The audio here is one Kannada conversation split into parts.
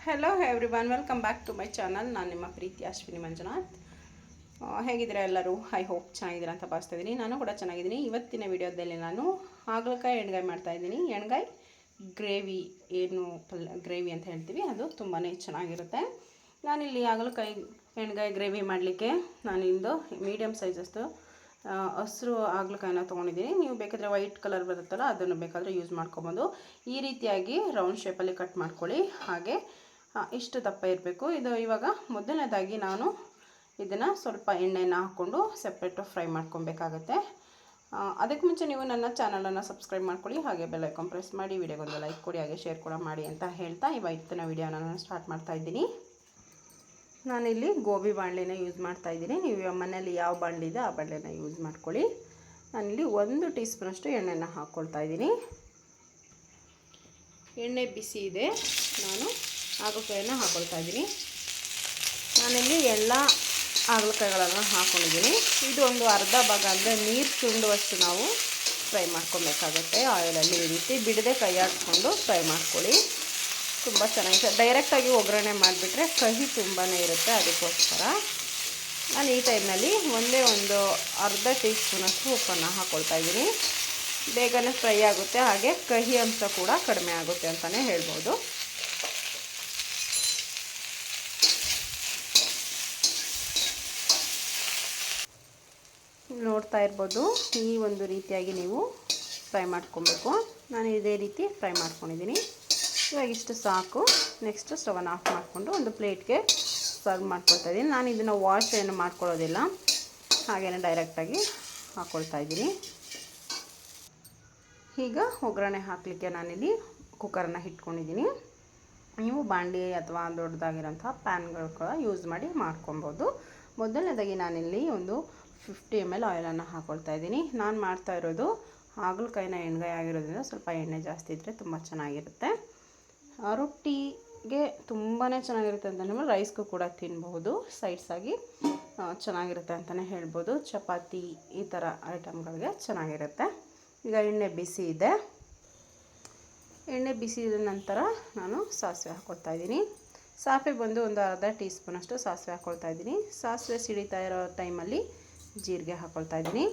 Hello everyone, welcome back to my channel. ನಾನು ನಿಮ್ಮ ಪ್ರೀತಿ ಅಶ್ವಿನಿ ಮಂಜುನಾಥ್. ಹೇಗಿದ್ದೀರಾ ಎಲ್ಲರೂ? ಐ ಹೋಪ್ ಚೆನ್ನಾಗಿದ್ದೀರಾ ಅಂತ ಭಾವಿಸ್ತಾ ಇದ್ದೀನಿ. ನಾನು ಕೂಡ ಚೆನ್ನಾಗಿದ್ದೀನಿ. ಇವತ್ತಿನ ವಿಡಿಯೋದಲ್ಲಿ ನಾನು ಹಾಗಲಕಾಯಿ ಎಣ್ಗಾಯಿ ಮಾಡ್ತಾಯಿದ್ದೀನಿ. ಎಣ್ಗಾಯಿ ಗ್ರೇವಿ, ಏನು ಗ್ರೇವಿ ಅಂತ ಹೇಳ್ತೀವಿ, ಅದು ತುಂಬಾ ಚೆನ್ನಾಗಿರುತ್ತೆ. ನಾನಿಲ್ಲಿ ಹಾಗಲಕಾಯಿ ಎಣ್ಗಾಯಿ ಗ್ರೇವಿ ಮಾಡಲಿಕ್ಕೆ ನಾನಿಂದು ಮೀಡಿಯಮ್ ಸೈಜಸ್ದು ಹಸಿರು ಹಾಗಲಕಾಯಿನ ತೊಗೊಂಡಿದ್ದೀನಿ. ನೀವು ಬೇಕಾದರೆ ವೈಟ್ ಕಲರ್ ಬರುತ್ತಲ್ಲ, ಅದನ್ನು ಬೇಕಾದರೆ ಯೂಸ್ ಮಾಡ್ಕೊಬೋದು. ಈ ರೀತಿಯಾಗಿ ರೌಂಡ್ ಶೇಪಲ್ಲಿ ಕಟ್ ಮಾಡ್ಕೊಳ್ಳಿ. ಹಾಗೆ ಇಷ್ಟು ದಪ್ಪ ಇರಬೇಕು ಇದು. ಇವಾಗ ಮೊದಲನೇದಾಗಿ ನಾನು ಇದನ್ನು ಸ್ವಲ್ಪ ಎಣ್ಣೆನ ಹಾಕ್ಕೊಂಡು ಸೆಪ್ರೇಟು ಫ್ರೈ ಮಾಡ್ಕೊಬೇಕಾಗತ್ತೆ. ಅದಕ್ಕೆ ಮುಂಚೆ ನೀವು ನನ್ನ ಚಾನಲನ್ನು ಸಬ್ಸ್ಕ್ರೈಬ್ ಮಾಡ್ಕೊಳ್ಳಿ, ಹಾಗೆ ಬೆಲ್ ಐಕಾನ್ ಪ್ರೆಸ್ ಮಾಡಿ, ವಿಡಿಯೋಗೊಂದು ಲೈಕ್ ಕೊಡಿ, ಹಾಗೆ ಶೇರ್ ಕೂಡ ಮಾಡಿ ಅಂತ ಹೇಳ್ತಾ ಇವತ್ತಿನ ವಿಡಿಯೋನ ನಾನು ಸ್ಟಾರ್ಟ್ ಮಾಡ್ತಾಯಿದ್ದೀನಿ. ನಾನಿಲ್ಲಿ ಗೋಬಿ ಬಾಣಲೆನ ಯೂಸ್ ಮಾಡ್ತಾಯಿದ್ದೀನಿ. ನೀವು ಮನೆಯಲ್ಲಿ ಯಾವ ಬಾಣಲೆ ಇದೆ ಆ ಬಾಣಲೆನ ಯೂಸ್ ಮಾಡ್ಕೊಳ್ಳಿ. ನಾನಿಲ್ಲಿ 1 ಟೀ ಸ್ಪೂನಷ್ಟು ಎಣ್ಣೆನ ಹಾಕ್ಕೊಳ್ತಾ ಇದ್ದೀನಿ. ಎಣ್ಣೆ ಬಿಸಿ ಇದೆ, ನಾನು ಹಾಗಲಕಾಯಿನ ಹಾಕ್ಕೊಳ್ತಾ ಇದ್ದೀನಿ. ನಾನಿಲ್ಲಿ ಎಲ್ಲ ಹಾಗಲಕಾಯಿಗಳನ್ನು ಹಾಕ್ಕೊಂಡಿದ್ದೀನಿ. ಇದು ಒಂದು ಅರ್ಧ ಭಾಗ ಅಂದರೆ ನೀರು ಸುಂಡುವಷ್ಟು ನಾವು ಫ್ರೈ ಮಾಡ್ಕೊಬೇಕಾಗುತ್ತೆ ಆಯಿಲಲ್ಲಿ. ಈ ರೀತಿ ಬಿಡದೆ ಕೈ ಆಡಿಸ್ಕೊಂಡು ಫ್ರೈ ಮಾಡ್ಕೊಳ್ಳಿ. ತುಂಬ ಚೆನ್ನಾಗಿದೆ. ಡೈರೆಕ್ಟಾಗಿ ಒಗ್ಗರಣೆ ಮಾಡಿಬಿಟ್ರೆ ಕಹಿ ತುಂಬಾ ಇರುತ್ತೆ. ಅದಕ್ಕೋಸ್ಕರ ನಾನು ಈ ಟೈಮ್ನಲ್ಲಿ ಒಂದು ಅರ್ಧ ಟೀ ಸ್ಪೂನಷ್ಟು ಉಪ್ಪನ್ನು ಹಾಕ್ಕೊಳ್ತಾ ಇದ್ದೀನಿ. ಬೇಗನೆ ಫ್ರೈ ಆಗುತ್ತೆ, ಹಾಗೆ ಕಹಿ ಅಂಶ ಕೂಡ ಕಡಿಮೆ ಆಗುತ್ತೆ ಅಂತಲೇ ಹೇಳ್ಬೋದು. ನೋಡ್ತಾ ಇರ್ಬೋದು, ಈ ಒಂದು ರೀತಿಯಾಗಿ ನೀವು ಫ್ರೈ ಮಾಡ್ಕೊಬೇಕು. ನಾನು ಇದೇ ರೀತಿ ಫ್ರೈ ಮಾಡ್ಕೊಂಡಿದ್ದೀನಿ. ಇವಾಗ ಇಷ್ಟು ಸಾಕು. ನೆಕ್ಸ್ಟ್ ಸ್ಟವನ್ನು ಆಫ್ ಮಾಡಿಕೊಂಡು ಒಂದು ಪ್ಲೇಟ್ಗೆ ಸರ್ವ್ ಮಾಡ್ಕೊಳ್ತಾ ಇದ್ದೀನಿ. ನಾನು ಇದನ್ನು ವಾಶ್ ಏನು ಮಾಡ್ಕೊಳ್ಳೋದಿಲ್ಲ, ಹಾಗೇನೆ ಡೈರೆಕ್ಟಾಗಿ ಹಾಕ್ಕೊಳ್ತಾ ಇದ್ದೀನಿ. ಈಗ ಒಗ್ಗರಣೆ ಹಾಕಲಿಕ್ಕೆ ನಾನಿಲ್ಲಿ ಕುಕ್ಕರನ್ನು ಇಟ್ಕೊಂಡಿದ್ದೀನಿ. ನೀವು ಬಾಂಡಿ ಅಥವಾ ದೊಡ್ಡದಾಗಿರೋಂಥ ಪ್ಯಾನ್ಗಳು ಕೂಡ ಯೂಸ್ ಮಾಡಿ ಮಾಡ್ಕೊಬೋದು. ಮೊದಲನೇದಾಗಿ ನಾನಿಲ್ಲಿ ಒಂದು 50 ml ಆಯಿಲನ್ನು ಹಾಕ್ಕೊಳ್ತಾ ಇದ್ದೀನಿ. ನಾನು ಮಾಡ್ತಾ ಇರೋದು ಹಾಗಲಕಾಯಿನ ಎಣ್ಗಾಯಿ ಆಗಿರೋದ್ರಿಂದ ಸ್ವಲ್ಪ ಎಣ್ಣೆ ಜಾಸ್ತಿ ಇದ್ದರೆ ತುಂಬ ಚೆನ್ನಾಗಿರುತ್ತೆ. ರೊಟ್ಟಿಗೆ ತುಂಬಾ ಚೆನ್ನಾಗಿರುತ್ತೆ ಅಂತ ಹೇಳಿ ರೈಸ್ಗೂ ಕೂಡ ತಿನ್ಬಹುದು. ಸೈಡ್ಸಾಗಿ ಚೆನ್ನಾಗಿರುತ್ತೆ ಅಂತಲೇ ಹೇಳ್ಬೋದು. ಚಪಾತಿ ಈ ಥರ ಐಟಮ್ಗಳಿಗೆ ಚೆನ್ನಾಗಿರುತ್ತೆ. ಈಗ ಎಣ್ಣೆ ಬಿಸಿ ಇದೆ. ಎಣ್ಣೆ ಬಿಸಿ ಇದ ನಂತರ ನಾನು ಸಾಸಿವೆ ಹಾಕ್ಕೊಳ್ತಾ ಇದ್ದೀನಿ. ಸಾಸಿವೆ ಬಂದು ಒಂದು ಅರ್ಧ ಟೀ ಸ್ಪೂನಷ್ಟು ಸಾಸಿವೆ ಹಾಕ್ಕೊಳ್ತಾ ಇದ್ದೀನಿ. ಸಾಸಿವೆ ಸಿಡಿತಾ ಇರೋ ಟೈಮಲ್ಲಿ ಜೀರಿಗೆ ಹಾಕ್ಕೊಳ್ತಾ ಇದ್ದೀನಿ.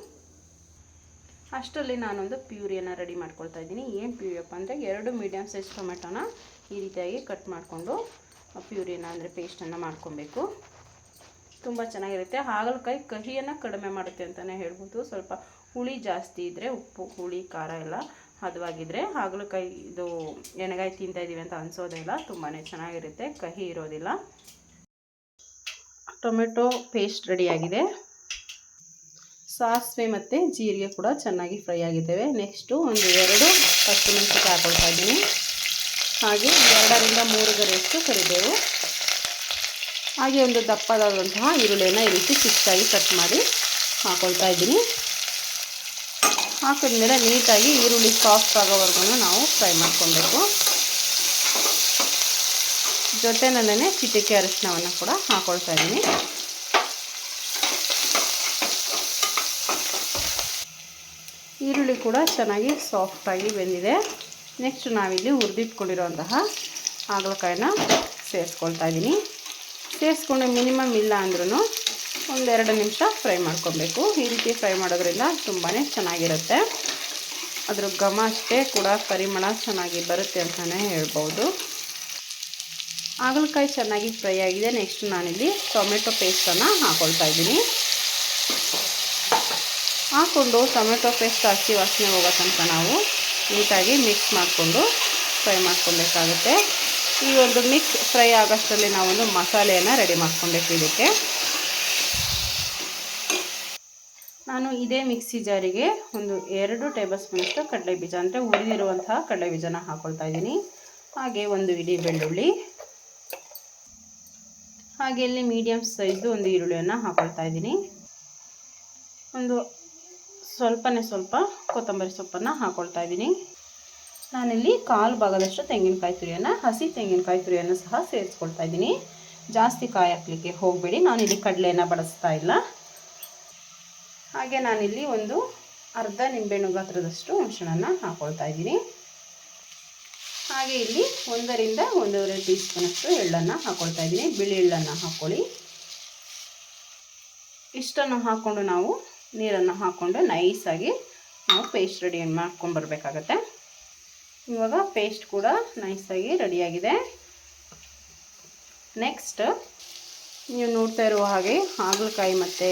ಅಷ್ಟರಲ್ಲಿ ನಾನೊಂದು ಪ್ಯೂರಿಯನ್ನು ರೆಡಿ ಮಾಡ್ಕೊಳ್ತಾ ಇದ್ದೀನಿ. ಏನು ಪ್ಯೂರಿಯಪ್ಪ ಅಂದರೆ 2 ಮೀಡಿಯಮ್ ಸೈಜ್ ಟೊಮೆಟೊನ ಈ ರೀತಿಯಾಗಿ ಕಟ್ ಮಾಡಿಕೊಂಡು ಪ್ಯೂರಿನ ಅಂದರೆ ಪೇಸ್ಟನ್ನು ಮಾಡ್ಕೊಬೇಕು. ತುಂಬ ಚೆನ್ನಾಗಿರುತ್ತೆ. ಹಾಗಲಕಾಯಿ ಕಹಿಯನ್ನು ಕಡಿಮೆ ಮಾಡುತ್ತೆ ಅಂತಲೇ ಹೇಳ್ಬೋದು. ಸ್ವಲ್ಪ ಹುಳಿ ಜಾಸ್ತಿ ಇದ್ದರೆ, ಉಪ್ಪು ಹುಳಿ ಖಾರ ಎಲ್ಲ ಹದವಾಗಿದ್ದರೆ ಹಾಗಲಕಾಯಿ ಇದು ಎಣ್ಗಾಯಿ ತಿಂತಾಯಿದ್ದೀವಿ ಅಂತ ಅನಿಸೋದೇ ಇಲ್ಲ. ತುಂಬಾ ಚೆನ್ನಾಗಿರುತ್ತೆ, ಕಹಿ ಇರೋದಿಲ್ಲ. ಟೊಮೆಟೊ ಪೇಸ್ಟ್ ರೆಡಿಯಾಗಿದೆ. ಸಾಸಿವೆ ಮತ್ತು ಜೀರಿಗೆ ಕೂಡ ಚೆನ್ನಾಗಿ ಫ್ರೈ ಆಗಿದ್ದೇವೆ. ನೆಕ್ಸ್ಟು ಒಂದು 2 ಹಸಿಮೆಣಸಿನಕಾಯಿ ಹಾಕ್ಕೊಳ್ತಾ ಇದ್ದೀನಿ. ಹಾಗೆ 2ರಿಂದ 3 ಗರಿಯಷ್ಟು ಕರಿಬೇವು, ಹಾಗೆ ಒಂದು ದಪ್ಪದಾದಂತಹ ಈರುಳ್ಳಿಯನ್ನು ಈ ರೀತಿ ಚಿಕ್ಕದಾಗಿ ಕಟ್ ಮಾಡಿ ಹಾಕ್ಕೊಳ್ತಾ ಇದ್ದೀನಿ. ಹಾಕಿದ್ಮೇಲೆ ನೀಟಾಗಿ ಈರುಳ್ಳಿ ಸಾಫ್ಟ್ ಆಗೋವರೆಗೂ ನಾವು ಫ್ರೈ ಮಾಡ್ಕೊಬೇಕು. ಜೊತೆನಲ್ಲೇ ಚಿಟಿಕೆ ಅರಿಶಿನವನ್ನು ಕೂಡ ಹಾಕ್ಕೊಳ್ತಾ ಇದ್ದೀನಿ. ಈರುಳ್ಳಿ ಕೂಡ ಚೆನ್ನಾಗಿ ಸಾಫ್ಟಾಗಿ ಬೆಂದಿದೆ. ನೆಕ್ಸ್ಟ್ ನಾವಿಲ್ಲಿ ಹುರಿದಿಟ್ಕೊಂಡಿರೋಂತಹ ಹಾಗಲಕಾಯಿನ ಸೇರಿಸ್ಕೊಳ್ತಾ ಇದ್ದೀನಿ. ಸೇರಿಸ್ಕೊಂಡು ಮಿನಿಮಮ್ ಇಲ್ಲ ಅಂದ್ರೂ 1-2 ನಿಮಿಷ ಫ್ರೈ ಮಾಡ್ಕೊಬೇಕು. ಈ ರೀತಿ ಫ್ರೈ ಮಾಡೋದ್ರಿಂದ ತುಂಬಾ ಚೆನ್ನಾಗಿರುತ್ತೆ. ಅದ್ರ ಘಮ ಅಷ್ಟೇ ಕೂಡ ಪರಿಮಳ ಚೆನ್ನಾಗಿ ಬರುತ್ತೆ ಅಂತಲೇ ಹೇಳ್ಬೋದು. ಹಾಗಲಕಾಯಿ ಚೆನ್ನಾಗಿ ಫ್ರೈ ಆಗಿದೆ. ನೆಕ್ಸ್ಟ್ ನಾನಿಲ್ಲಿ ಟೊಮೆಟೊ ಪೇಸ್ಟನ್ನು ಹಾಕ್ಕೊಳ್ತಾ ಇದ್ದೀನಿ. ಹಾಕ್ಕೊಂಡು ಟೊಮೆಟೊ ಪೇಸ್ಟ್ ಹಸಿ ವಾಸನೆ ಹೋಗೋ ತನಕ ನಾವು ನೀಟಾಗಿ ಮಿಕ್ಸ್ ಮಾಡಿಕೊಂಡು ಫ್ರೈ ಮಾಡ್ಕೊಬೇಕಾಗುತ್ತೆ. ಈ ಒಂದು ಮಿಕ್ಸ್ ಫ್ರೈ ಆಗೋಷ್ಟರಲ್ಲಿ ನಾವೊಂದು ಮಸಾಲೆಯನ್ನು ರೆಡಿ ಮಾಡ್ಕೊಬೇಕು. ಇದಕ್ಕೆ ನಾನು ಇದೇ ಮಿಕ್ಸಿ ಜಾರಿಗೆ ಒಂದು 2 ಟೇಬಲ್ ಸ್ಪೂನಷ್ಟು ಕಡಲೆಬೀಜ ಅಂದರೆ ಹುರಿದಿರುವಂತಹ ಕಡಲೆಬೀಜನ ಹಾಕ್ಕೊಳ್ತಾ ಇದ್ದೀನಿ. ಹಾಗೆ ಒಂದು ಇಡೀ ಬೆಳ್ಳುಳ್ಳಿ, ಹಾಗೆ ಇಲ್ಲಿ ಮೀಡಿಯಮ್ ಸೈಜ್ದು ಒಂದು ಈರುಳ್ಳಿಯನ್ನು ಹಾಕ್ಕೊಳ್ತಾ ಇದ್ದೀನಿ. ಒಂದು ಸ್ವಲ್ಪ ಕೊತ್ತಂಬರಿ ಸೊಪ್ಪನ್ನು ಹಾಕ್ಕೊಳ್ತಾ ಇದ್ದೀನಿ. ನಾನಿಲ್ಲಿ 1/4 ಭಾಗದಷ್ಟು ತೆಂಗಿನಕಾಯಿ ತುರಿಯನ್ನು, ಹಸಿ ತೆಂಗಿನಕಾಯಿ ತುರಿಯನ್ನು ಸಹ ಸೇರಿಸ್ಕೊಳ್ತಾ ಇದ್ದೀನಿ. ಜಾಸ್ತಿ ಕಾಯಿ ಹಾಕಲಿಕ್ಕೆ ಹೋಗಬೇಡಿ, ನಾನಿಲ್ಲಿ ಕಡಲೆಯನ್ನು ಬಳಸ್ತಾ ಇಲ್ಲ. ಹಾಗೆ ನಾನಿಲ್ಲಿ ಒಂದು ಅರ್ಧ ನಿಂಬೆಹಣ್ಣು ಗಾತ್ರದಷ್ಟು ಹುಣಸೆಹಣ್ಣನ್ನು ಹಾಕ್ಕೊಳ್ತಾ ಇದ್ದೀನಿ. ಹಾಗೆ ಹಾಗೆ ಇಲ್ಲಿ 1 ರಿಂದ 1.5 ಟೀ ಸ್ಪೂನಷ್ಟು ಎಳ್ಳನ್ನು ಹಾಕ್ಕೊಳ್ತಾ ಇದ್ದೀನಿ. ಬಿಳಿ ಎಳ್ಳನ್ನು ಹಾಕ್ಕೊಳ್ಳಿ. ಇಷ್ಟನ್ನು ಹಾಕ್ಕೊಂಡು ನಾವು ನೀರನ್ನು ಹಾಕ್ಕೊಂಡು ನೈಸಾಗಿ ನಾವು ಪೇಸ್ಟ್ ರೆಡಿ ಮಾಡ್ಕೊಂಡ್ಬರ್ಬೇಕಾಗತ್ತೆ. ಇವಾಗ ಪೇಸ್ಟ್ ಕೂಡ ನೈಸಾಗಿ ರೆಡಿಯಾಗಿದೆ. ನೆಕ್ಸ್ಟ್ ನೀವು ನೋಡ್ತಾ ಇರುವ ಹಾಗೆ ಹಾಗಲಕಾಯಿ ಮತ್ತು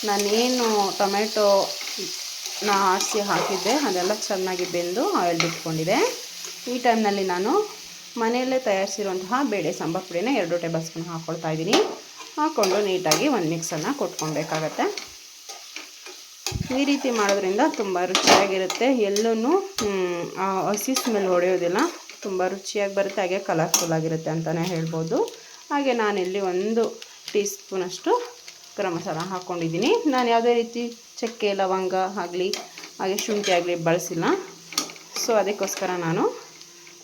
ನಾನೇನು ಟೊಮೆಟೊನ ಆರಿಸಿ ಹಾಕಿದ್ದೆ ಅದೆಲ್ಲ ಚೆನ್ನಾಗಿ ಬೆಂದು ಆಯಿಲ್ ಬಿಟ್ಕೊಂಡಿದೆ. ಈ ಟೈಮ್ನಲ್ಲಿ ನಾನು ಮನೆಯಲ್ಲೇ ತಯಾರಿಸಿರುವಂತಹ ಬೇಳೆ ಸಾಂಬಾರು ಪುಡಿನ 2 ಟೇಬಲ್ ಸ್ಪೂನ್ ಹಾಕ್ಕೊಳ್ತಾ ಇದ್ದೀನಿ. ಹಾಕ್ಕೊಂಡು ನೀಟಾಗಿ ಒಂದು ಮಿಕ್ಸನ್ನು ಕೊಟ್ಕೊಳ್ಬೇಕಾಗತ್ತೆ. ಈ ರೀತಿ ಮಾಡೋದ್ರಿಂದ ತುಂಬ ರುಚಿಯಾಗಿರುತ್ತೆ. ಎಲ್ಲೂ ಹಸಿ ಸ್ಮೆಲ್ ಹೊಡೆಯೋದಿಲ್ಲ, ತುಂಬ ರುಚಿಯಾಗಿ ಬರುತ್ತೆ, ಹಾಗೆ ಕಲರ್ಫುಲ್ಲಾಗಿರುತ್ತೆ ಅಂತಲೇ ಹೇಳ್ಬೋದು. ಹಾಗೆ ನಾನಿಲ್ಲಿ 1 ಟೀ ಸ್ಪೂನಷ್ಟು ಗರಂ ಮಸಾಲ ಹಾಕ್ಕೊಂಡಿದ್ದೀನಿ. ನಾನು ಯಾವುದೇ ರೀತಿ ಚಕ್ಕೆ ಲವಂಗ ಆಗಲಿ ಹಾಗೆ ಶುಂಠಿ ಆಗಲಿ ಬಳಸಿಲ್ಲ. ಸೊ ಅದಕ್ಕೋಸ್ಕರ ನಾನು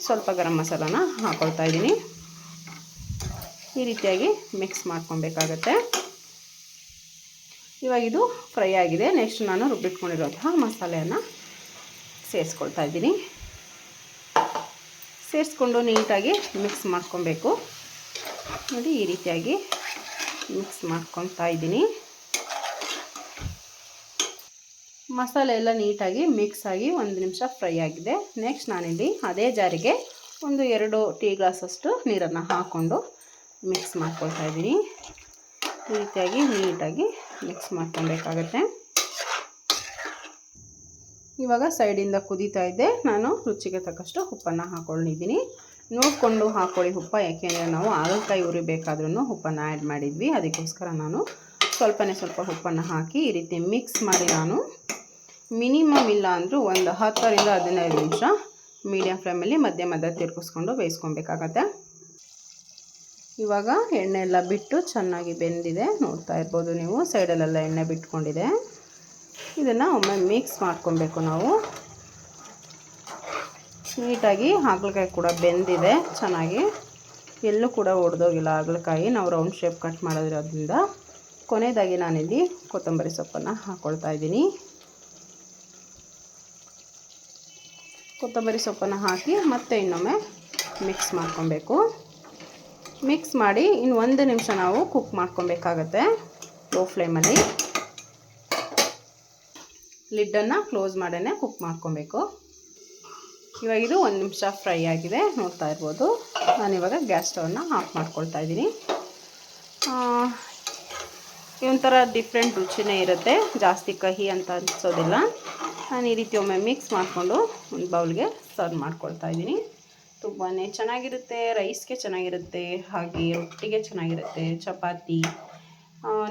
ಸ್ವಲ್ಪ ಗರಂ ಮಸಾಲಾನ ಹಾಕ್ಕೊಳ್ತಾ ಇದ್ದೀನಿ. ಈ ರೀತಿಯಾಗಿ ಮಿಕ್ಸ್ ಮಾಡ್ಕೊಬೇಕಾಗತ್ತೆ. ಇವಾಗ ಇದು ಫ್ರೈ ಆಗಿದೆ. ನೆಕ್ಸ್ಟ್ ನಾನು ರುಬ್ಬಿಟ್ಕೊಂಡಿರುವಂತಹ ಮಸಾಲೆಯನ್ನು ಸೇರಿಸ್ಕೊಳ್ತಾ ಇದ್ದೀನಿ. ಸೇರಿಸ್ಕೊಂಡು ನೀಟಾಗಿ ಮಿಕ್ಸ್ ಮಾಡ್ಕೊಬೇಕು. ನೋಡಿ ಈ ರೀತಿಯಾಗಿ ಮಿಕ್ಸ್ ಮಾಡ್ಕೊತಾ ಇದ್ದೀನಿ. ಮಸಾಲೆ ಎಲ್ಲ ನೀಟಾಗಿ ಮಿಕ್ಸ್ ಆಗಿ 1 ನಿಮಿಷ ಫ್ರೈ ಆಗಿದೆ. ನೆಕ್ಸ್ಟ್ ನಾನಿಲ್ಲಿ ಅದೇ ಜಾರಿಗೆ 1-2 ಟೀ ಗ್ಲಾಸಷ್ಟು ನೀರನ್ನು ಹಾಕ್ಕೊಂಡು ಮಿಕ್ಸ್ ಮಾಡ್ಕೊಳ್ತಾ ಇದ್ದೀನಿ. ಈ ರೀತಿಯಾಗಿ ನೀಟಾಗಿ ಮಿಕ್ಸ್ ಮಾಡ್ಕೊಬೇಕಾಗತ್ತೆ. ಇವಾಗ ಸೈಡಿಂದ ಕುದೀತಾ ಇದೆ. ನಾನು ರುಚಿಗೆ ತಕ್ಕಷ್ಟು ಉಪ್ಪನ್ನು ಹಾಕ್ಕೊಂಡಿದ್ದೀನಿ. ನೋಡಿಕೊಂಡು ಹಾಕ್ಕೊಳ್ಳಿ ಉಪ್ಪ, ಯಾಕೆಂದರೆ ನಾವು ಹಾಗಲಕಾಯಿ ಉರಿಬೇಕಾದ್ರೂ ಉಪ್ಪನ್ನು ಆ್ಯಡ್ ಮಾಡಿದ್ವಿ. ಅದಕ್ಕೋಸ್ಕರ ನಾನು ಸ್ವಲ್ಪ ಉಪ್ಪನ್ನು ಹಾಕಿ ಈ ರೀತಿ ಮಿಕ್ಸ್ ಮಾಡಿ ನಾನು ಮಿನಿಮಮ್ ಇಲ್ಲ ಅಂದರೂ ಒಂದು 10ರಿಂದ 15 ನಿಮಿಷ ಮೀಡಿಯಮ್ ಫ್ಲೇಮಲ್ಲಿ ಮಧ್ಯೆ ತಿರುಗಿಸ್ಕೊಂಡು ಬೇಯಿಸ್ಕೊಬೇಕಾಗತ್ತೆ. ಇವಾಗ ಎಣ್ಣೆ ಎಲ್ಲ ಬಿಟ್ಟು ಚೆನ್ನಾಗಿ ಬೆಂದಿದೆ. ನೋಡ್ತಾ ಇರ್ಬೋದು ನೀವು, ಸೈಡಲ್ಲೆಲ್ಲ ಎಣ್ಣೆ ಬಿಟ್ಕೊಂಡಿದೆ. ಇದನ್ನು ಒಮ್ಮೆ ಮಿಕ್ಸ್ ಮಾಡ್ಕೊಬೇಕು ನಾವು. ನೀಟಾಗಿ ಹಾಗಲಕಾಯಿ ಕೂಡ ಬೆಂದಿದೆ ಚೆನ್ನಾಗಿ, ಎಲ್ಲೂ ಕೂಡ ಒಡೆದೋಗಿಲ್ಲ ಹಾಗಲಕಾಯಿ. ನಾವು ರೌಂಡ್ ಶೇಪ್ ಕಟ್ ಮಾಡೋದ್ರಿಂದ. ಕೊನೆಯದಾಗಿ ನಾನಿಲ್ಲಿ ಕೊತ್ತಂಬರಿ ಸೊಪ್ಪನ್ನು ಹಾಕ್ಕೊಳ್ತಾ ಇದ್ದೀನಿ. ಕೊತ್ತಂಬರಿ ಸೊಪ್ಪನ್ನು ಹಾಕಿ ಮತ್ತೆ ಇನ್ನೊಮ್ಮೆ ಮಿಕ್ಸ್ ಮಾಡ್ಕೊಬೇಕು. ಮಿಕ್ಸ್ ಮಾಡಿ ಇನ್ನು 1 ನಿಮಿಷ ನಾವು ಕುಕ್ ಮಾಡ್ಕೊಬೇಕಾಗತ್ತೆ ಲೋ ಫ್ಲೇಮಲ್ಲಿ. ಲಿಡ್ಡನ್ನು ಕ್ಲೋಸ್ ಮಾಡೇ ಕುಕ್ ಮಾಡ್ಕೊಬೇಕು. ಇವಾಗ ಇದು 1 ನಿಮಿಷ ಫ್ರೈ ಆಗಿದೆ, ನೋಡ್ತಾ ಇರ್ಬೋದು. ನಾನಿವಾಗ ಗ್ಯಾಸ್ ಸ್ಟವನ್ನು ಆಫ್ ಮಾಡ್ಕೊಳ್ತಾ ಇದ್ದೀನಿ. ಒಂಥರ ಡಿಫ್ರೆಂಟ್ ರುಚಿನೇ ಇರುತ್ತೆ, ಜಾಸ್ತಿ ಕಹಿ ಅಂತ ಅನಿಸೋದಿಲ್ಲ. ನಾನು ಈ ರೀತಿ ಒಮ್ಮೆ ಮಿಕ್ಸ್ ಮಾಡಿಕೊಂಡು ಒಂದು ಬೌಲ್ಗೆ ಸರ್ವ್ ಮಾಡ್ಕೊಳ್ತಾ ಇದ್ದೀನಿ. ತುಂಬಾ ಚೆನ್ನಾಗಿರುತ್ತೆ, ರೈಸ್ಗೆ ಚೆನ್ನಾಗಿರುತ್ತೆ, ಹಾಗೆ ರೊಟ್ಟಿಗೆ ಚೆನ್ನಾಗಿರುತ್ತೆ, ಚಪಾತಿ,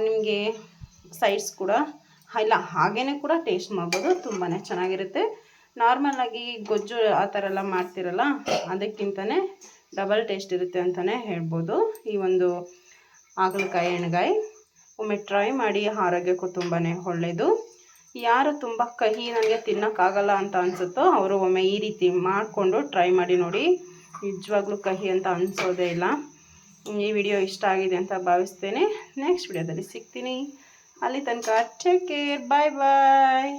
ನಿಮಗೆ ಸೈಡ್ಸ್ ಕೂಡ ಇಲ್ಲ ಹಾಗೇ ಕೂಡ ಟೇಸ್ಟ್ ಮಾಡ್ಬೋದು. ತುಂಬಾ ಚೆನ್ನಾಗಿರುತ್ತೆ. ನಾರ್ಮಲಾಗಿ ಗೊಜ್ಜು ಆ ಥರ ಎಲ್ಲ ಮಾಡ್ತಿರಲ್ಲ, ಅದಕ್ಕಿಂತಲೇ ಡಬಲ್ ಟೇಸ್ಟ್ ಇರುತ್ತೆ ಅಂತಲೇ ಹೇಳ್ಬೋದು ಈ ಒಂದು ಹಾಗಲಕಾಯಿ ಎಣ್ಗಾಯಿ. ಒಮ್ಮೆ ಟ್ರೈ ಮಾಡಿ, ಆರೋಗ್ಯಕ್ಕೂ ತುಂಬಾ ಒಳ್ಳೆಯದು. ಯಾರು ತುಂಬ ಕಹಿ ನನಗೆ ತಿನ್ನೋಕ್ಕಾಗಲ್ಲ ಅಂತ ಅನಿಸುತ್ತೋ ಅವರು ಒಮ್ಮೆ ಈ ರೀತಿ ಮಾಡಿಕೊಂಡು ಟ್ರೈ ಮಾಡಿ ನೋಡಿ. ನಿಜವಾಗ್ಲೂ ಕಹಿ ಅಂತ ಅನಿಸೋದೇ ಇಲ್ಲ. ಈ ವಿಡಿಯೋ ಇಷ್ಟ ಆಗಿದೆ ಅಂತ ಭಾವಿಸ್ತೇನೆ. ನೆಕ್ಸ್ಟ್ ವಿಡಿಯೋದಲ್ಲಿ ಸಿಗ್ತೀನಿ. ಅಲ್ಲಿ ತನಕ ಟೇಕ್ ಕೇರ್, ಬಾಯ್ ಬಾಯ್.